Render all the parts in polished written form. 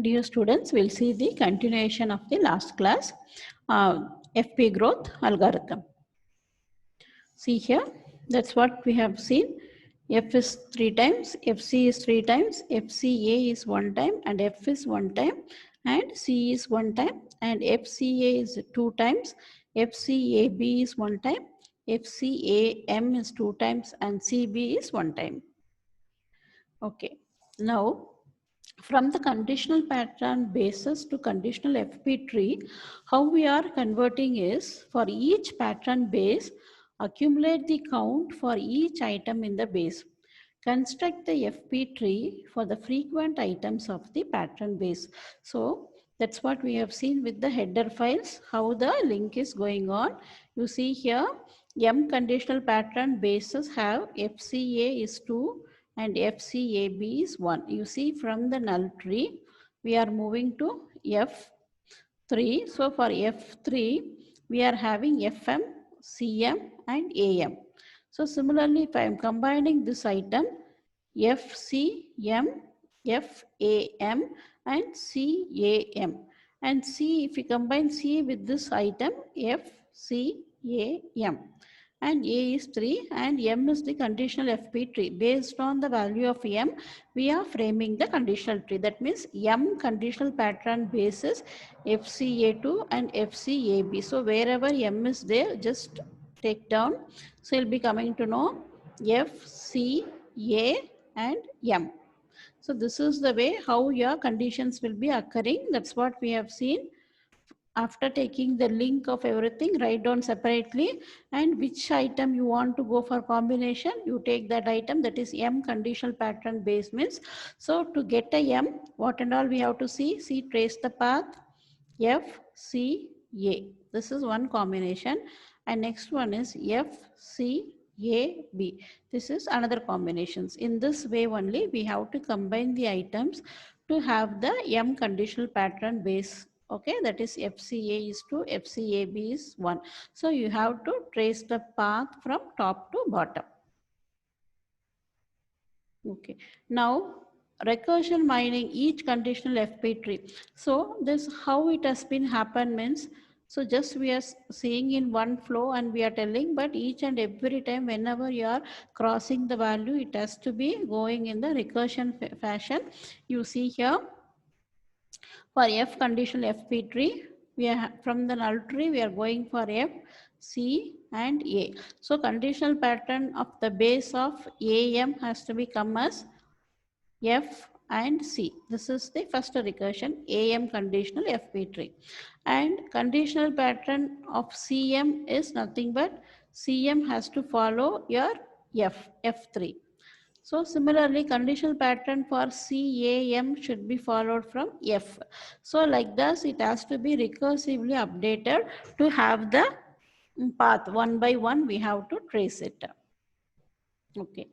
Dear students, we'll see the continuation of the last class, FP growth algorithm. See here, that's what we have seen. F is 3 times, FC is 3 times, FCA is 1 time, and F is 1 time, and C is 1 time, and FCA is 2 times, FCAB is 1 time, FCAM is 2 times, and CB is 1 time. Okay, now from the conditional pattern basis to conditional FP tree, how we are converting is for each pattern base, accumulate the count for each item in the base. Construct the FP tree for the frequent items of the pattern base. So that's what we have seen with the header files, how the link is going on. You see here, M conditional pattern bases have FCA is 2, and FCAB is 1. You see from the null tree, we are moving to F3. So for F3, we are having FM, CM, and AM. So similarly, if I am combining this item, FCM, FAM, and CAM. And C, if we combine C with this item, FCAM. And A is 3 and M is the conditional FP tree. Based on the value of M, we are framing the conditional tree. That means M conditional pattern basis FCA2 and FCAB. So wherever M is there, just take down. So you'll be coming to know FCA and M. So this is the way how your conditions will be occurring. That's what we have seen. After taking the link of everything, write down separately and which item you want to go for combination, you take that item, that is M conditional pattern base means. So to get a M, what and all we have to see? See, trace the path, F, C, A. This is one combination. And next one is F, C, A, B. This is another combinations. In this way only, we have to combine the items to have the M conditional pattern base. Okay, that is FCA is 2, FCAB is 1. So you have to trace the path from top to bottom. Okay, now recursion mining each conditional FP tree. So this how it has been happen means, so just we are seeing in one flow and we are telling, but each and every time whenever you are crossing the value, it has to be going in the recursion fashion. You see here, for F conditional FP tree, we are from the null tree, we are going for F, C, and A. So conditional pattern of the base of AM has to become as F and C. This is the first recursion, AM conditional FP tree. And conditional pattern of CM is nothing but CM has to follow your F, F3. So similarly, conditional pattern for CAM should be followed from F. So like this, it has to be recursively updated to have the path. One by one, we have to trace it. Okay.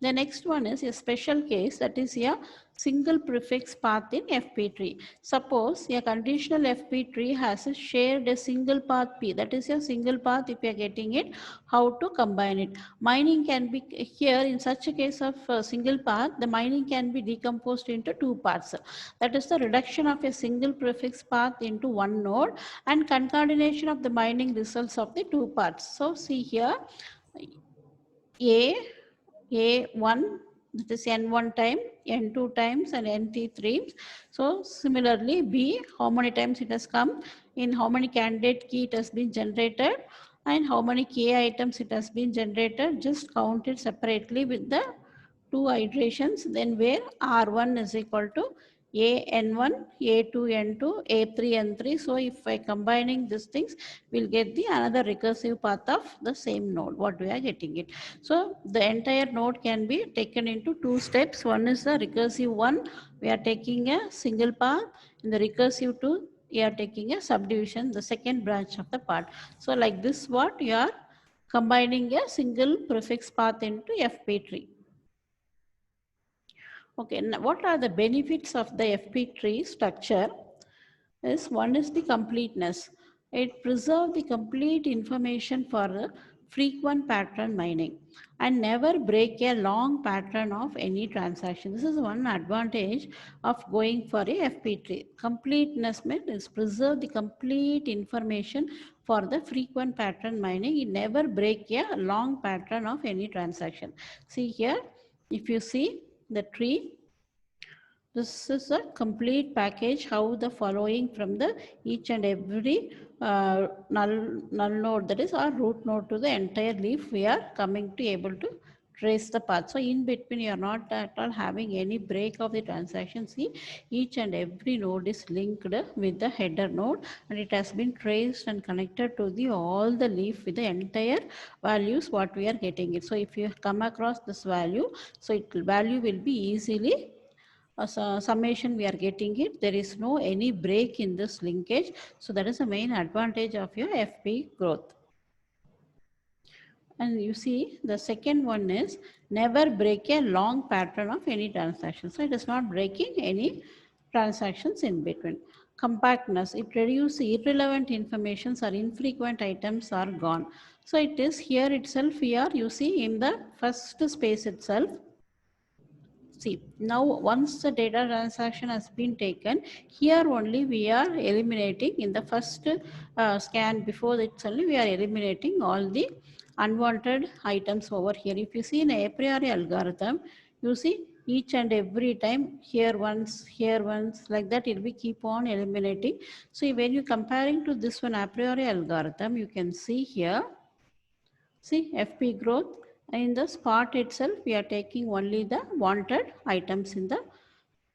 The next one is a special case, that is a single prefix path in FP tree. Suppose a conditional FP tree has a shared a single path P, that is a single path. If you are getting it, how to combine it? Mining can be here in such a case of a single path, the mining can be decomposed into two parts. That is the reduction of a single prefix path into one node and concatenation of the mining results of the two parts. So see here, A1, that is N1 time, N2 times, and NT3. So similarly, B, how many times it has come, in how many candidate key it has been generated, and how many K items it has been generated, just count it separately with the two iterations, then where R1 is equal to AN1, A2, N2, A3, N3. So if by combining these things, we'll get the another recursive path of the same node, what we are getting it. So the entire node can be taken into two steps. One is the recursive one, we are taking a single path. In the recursive two, we are taking a subdivision, the second branch of the part. So like this, what you are combining a single prefix path into FP tree. Okay, now what are the benefits of the FP tree structure? One is the completeness. It preserves the complete information for frequent pattern mining, and never break a long pattern of any transaction. This is one advantage of going for a FP tree. Completeness means preserve the complete information for the frequent pattern mining. It never break a long pattern of any transaction. See here, if you see the tree, this is a complete package how the following from the each and every null node, that is our root node, to the entire leaf we are coming to able to trace the path. So in between you are not at all having any break of the transaction. See, each and every node is linked with the header node, and it has been traced and connected to the all the leaf with the entire values what we are getting it. So if you come across this value, so it value will be easily summation we are getting it. There is no any break in this linkage. So that is the main advantage of your FP growth. And you see the second one is never break a long pattern of any transaction. So it is not breaking any transactions in between. Compactness, it reduces irrelevant informations or infrequent items are gone. So it is here itself, here you see in the first space itself. See, now once the data transaction has been taken, here only we are eliminating in the first scan before it's only we are eliminating all the unwanted items over here. If you see in a priori algorithm, you see each and every time here once, like that it will be keep on eliminating. So when you comparing to this one a priori algorithm, you can see here, see FP growth. In the spot itself, we are taking only the wanted items in the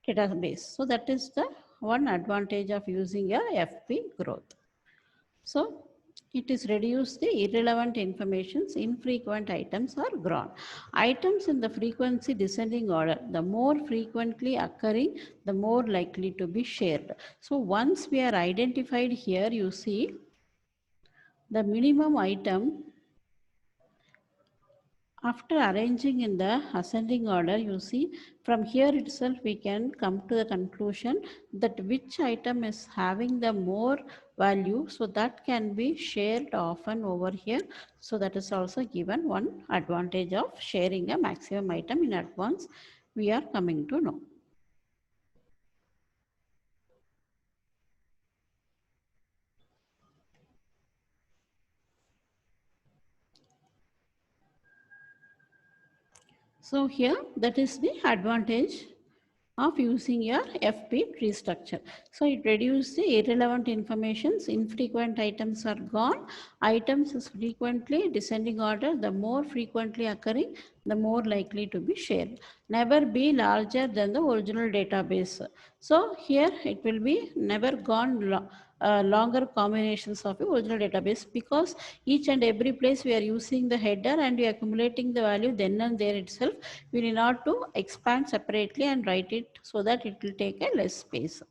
database. So that is the one advantage of using a FP growth. So it is reduce the irrelevant informations, infrequent items are gone. Items in the frequency descending order, the more frequently occurring, the more likely to be shared. So once we are identified here, you see the minimum item. After arranging in the ascending order, you see from here itself we can come to the conclusion that which item is having the more value, so that can be shared often over here. So that is also given one advantage of sharing a maximum item in advance we are coming to know. So here that is the advantage of using your FP tree structure. So it reduces the irrelevant informations, infrequent items are gone, items is frequently descending order, the more frequently occurring, the more likely to be shared. Never be larger than the original database. So here it will be never gone longer combinations of the original database, because each and every place we are using the header and we are accumulating the value then and there itself. We need not to expand separately and write it, so that it will take a less space.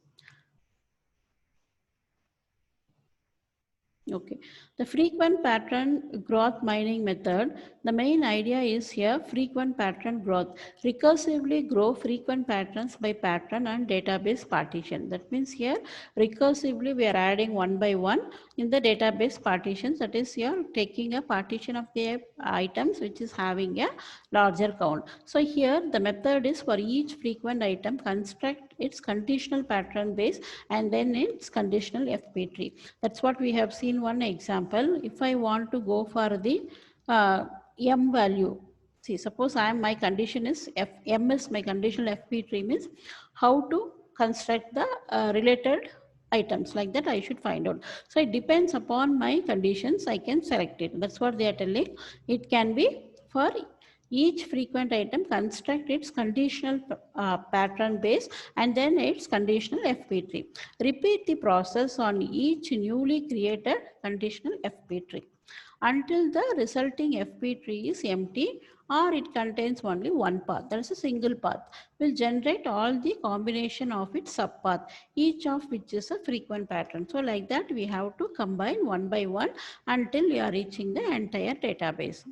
Okay, the frequent pattern growth mining method, the main idea is here frequent pattern growth. Recursively grow frequent patterns by pattern and database partition. That means here recursively we are adding one by one in the database partitions. That is here taking a partition of the items which is having a larger count. So here the method is for each frequent item construct its conditional pattern base and then its conditional FP tree. That's what we have seen one example. If I want to go for the M value, see suppose my condition is M is my conditional FP tree, means how to construct the related items, like that I should find out. So it depends upon my conditions, I can select it. That's what they are telling. It can be for each frequent item construct its conditional pattern base and then its conditional FP tree. Repeat the process on each newly created conditional FP tree until the resulting FP tree is empty or it contains only one path. That is a single path. Will generate all the combination of its subpath, each of which is a frequent pattern. So like that we have to combine one by one until we are reaching the entire database.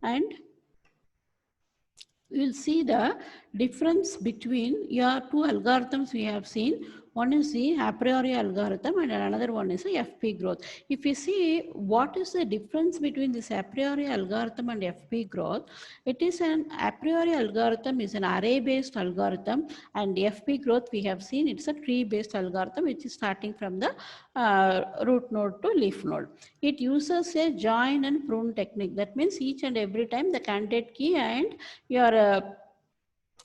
And you will see the difference between your two algorithms we have seen. One is the a priori algorithm and another one is the FP growth. If you see what is the difference between this a priori algorithm and FP growth, it is an a priori algorithm is an array-based algorithm, and FP growth we have seen it's a tree-based algorithm which is starting from the root node to leaf node. It uses a join and prune technique. That means each and every time the candidate key and your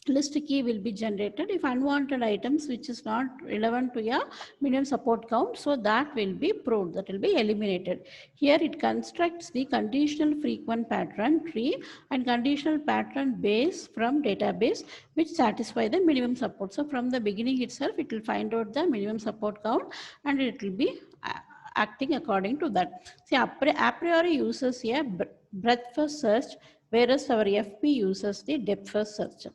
list key will be generated if unwanted items which is not relevant to a minimum support count, so that will be proved, that will be eliminated. Here it constructs the conditional frequent pattern tree and conditional pattern base from database which satisfy the minimum support. So from the beginning itself it will find out the minimum support count and it will be acting according to that. See, a priori uses a breadth first search, whereas our FP uses the depth first search.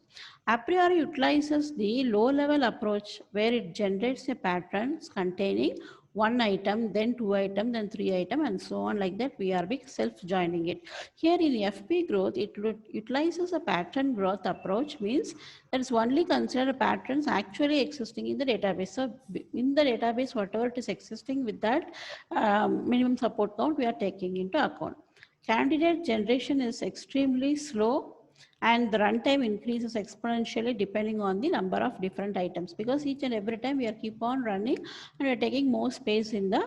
A priori utilizes the low-level approach where it generates a pattern containing one item, then two items, then three items, and so on like that. We are self-joining it. Here in FP growth, it utilizes a pattern growth approach, means that is only consider patterns actually existing in the database. So in the database, whatever it is existing with that minimum support count, we are taking into account. Candidate generation is extremely slow and the runtime increases exponentially depending on the number of different items, because each and every time we are keep on running and we are taking more space in the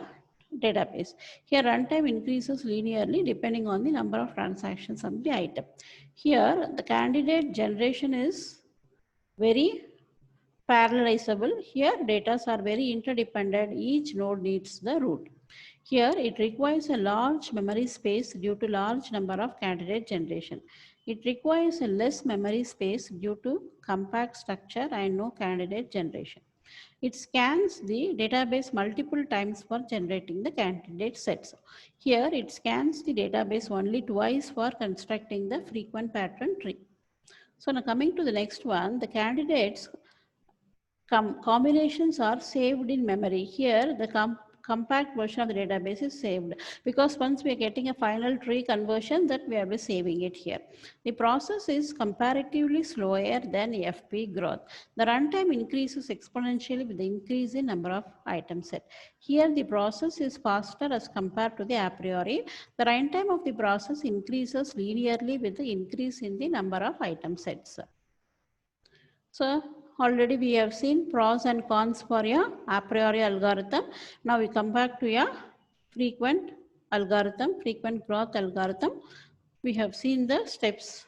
database. Here runtime increases linearly depending on the number of transactions on the item. Here the candidate generation is very parallelizable. Here data are very interdependent. Each node needs the root. Here it requires a large memory space due to large number of candidate generation. It requires a less memory space due to compact structure and no candidate generation. It scans the database multiple times for generating the candidate sets. Here it scans the database only twice for constructing the frequent pattern tree. So now coming to the next one, the candidates combinations are saved in memory. Here the compact version of the database is saved, because once we are getting a final tree conversion, that we are saving it here. The process is comparatively slower than FP growth. The runtime increases exponentially with the increase in number of item set. Here the process is faster as compared to the a priori. The runtime of the process increases linearly with the increase in the number of item sets. So already we have seen pros and cons for a priori algorithm. Now we come back to a frequent algorithm, frequent growth algorithm. We have seen the steps.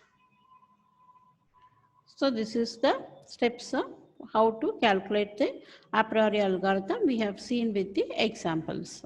So this is the steps of how to calculate the a priori algorithm. We have seen with the examples.